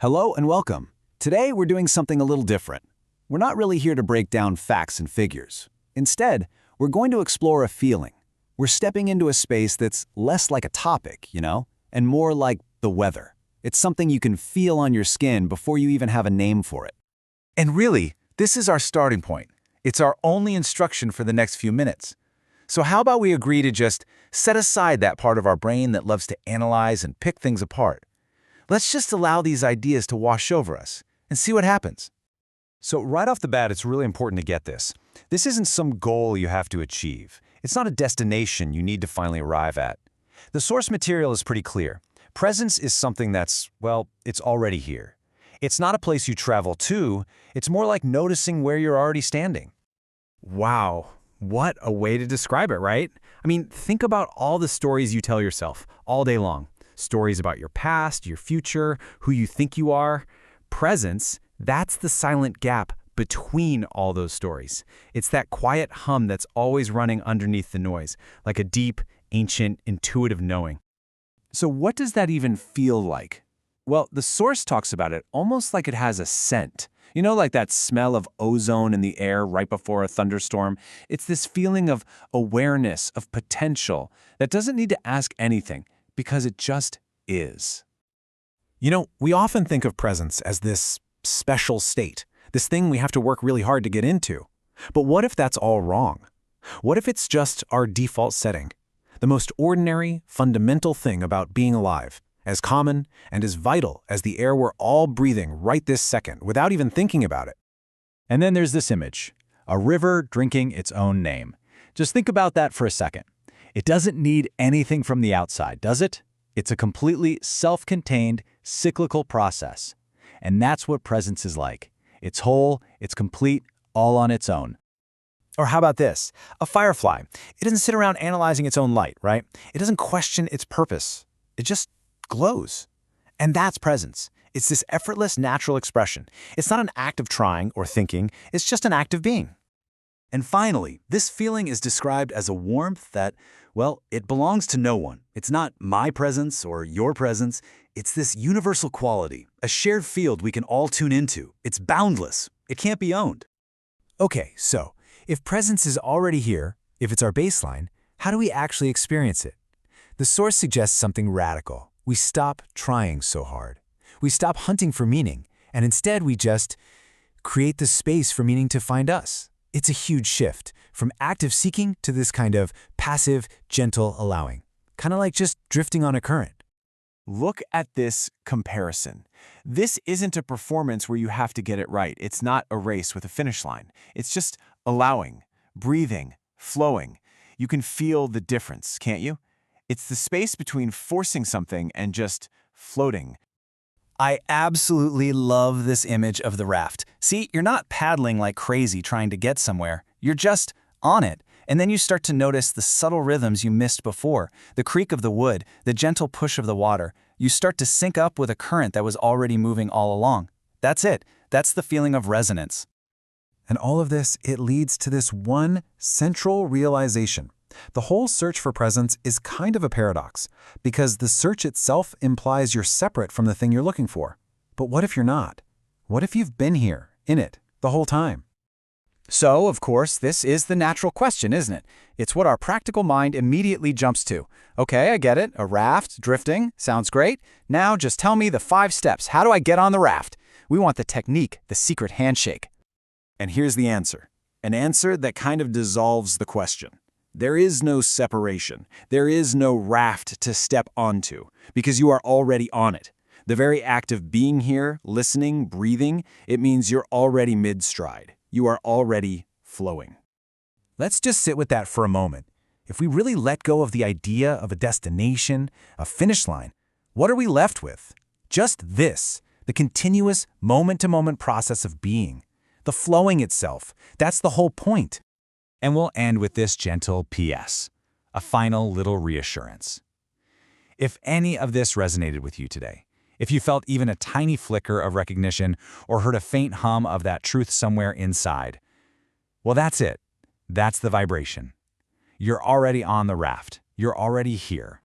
Hello and welcome. Today we're doing something a little different. We're not really here to break down facts and figures. Instead, we're going to explore a feeling. We're stepping into a space that's less like a topic, and more like the weather. It's something you can feel on your skin before you even have a name for it. And really, this is our starting point. It's our only instruction for the next few minutes. So how about we agree to just set aside that part of our brain that loves to analyze and pick things apart? Let's just allow these ideas to wash over us and see what happens. So right off the bat, it's really important to get this. This isn't some goal you have to achieve. It's not a destination you need to finally arrive at. The source material is pretty clear. Presence is something that's, it's already here. It's not a place you travel to. It's more like noticing where you're already standing. Wow, what a way to describe it, right? I mean, think about all the stories you tell yourself all day long. Stories about your past, your future, who you think you are. Presence, that's the silent gap between all those stories. It's that quiet hum that's always running underneath the noise, like a deep, ancient, intuitive knowing. So what does that even feel like? Well, the source talks about it almost like it has a scent. Like that smell of ozone in the air right before a thunderstorm. It's this feeling of awareness, of potential, that doesn't need to ask anything, because it just is. We often think of presence as this special state, this thing we have to work really hard to get into. But what if that's all wrong? What if it's just our default setting? The most ordinary, fundamental thing about being alive, as common and as vital as the air we're all breathing right this second without even thinking about it. And then there's this image, a river drinking its own name. Just think about that for a second. It doesn't need anything from the outside, does it? It's a completely self-contained, cyclical process. And that's what presence is like. It's whole, it's complete, all on its own. Or how about this? A firefly. It doesn't sit around analyzing its own light, right? It doesn't question its purpose. It just glows. And that's presence. It's this effortless, natural expression. It's not an act of trying or thinking. It's just an act of being. And finally, this feeling is described as a warmth that, it belongs to no one. It's not my presence or your presence. It's this universal quality, a shared field we can all tune into. It's boundless. It can't be owned. Okay, so if presence is already here, if it's our baseline, how do we actually experience it? The source suggests something radical. We stop trying so hard. We stop hunting for meaning, and instead we just create the space for meaning to find us. It's a huge shift, from active seeking to this kind of passive, gentle allowing. Kind of like just drifting on a current. Look at this comparison. This isn't a performance where you have to get it right. It's not a race with a finish line. It's just allowing, breathing, flowing. You can feel the difference, can't you? It's the space between forcing something and just floating. I absolutely love this image of the raft. See, you're not paddling like crazy trying to get somewhere. You're just on it. And then you start to notice the subtle rhythms you missed before, the creak of the wood, the gentle push of the water. You start to sync up with a current that was already moving all along. That's it. That's the feeling of resonance. And all of this, it leads to this one central realization. The whole search for presence is kind of a paradox, because the search itself implies you're separate from the thing you're looking for. But what if you're not? What if you've been here, in it, the whole time? So, of course, this is the natural question, isn't it? It's what our practical mind immediately jumps to. Okay, I get it. A raft, drifting, sounds great. Now just tell me the 5 steps. How do I get on the raft? We want the technique, the secret handshake. And here's the answer. An answer that kind of dissolves the question. There is no separation. There is no raft to step onto, because you are already on it. The very act of being here, listening, breathing, it means you're already mid-stride. You are already flowing. Let's just sit with that for a moment. If we really let go of the idea of a destination, a finish line, what are we left with? Just this, the continuous moment-to-moment process of being. The flowing itself. That's the whole point. And we'll end with this gentle PS, a final little reassurance. If any of this resonated with you today, if you felt even a tiny flicker of recognition or heard a faint hum of that truth somewhere inside, well, that's it. That's the vibration. You're already on the raft. You're already here.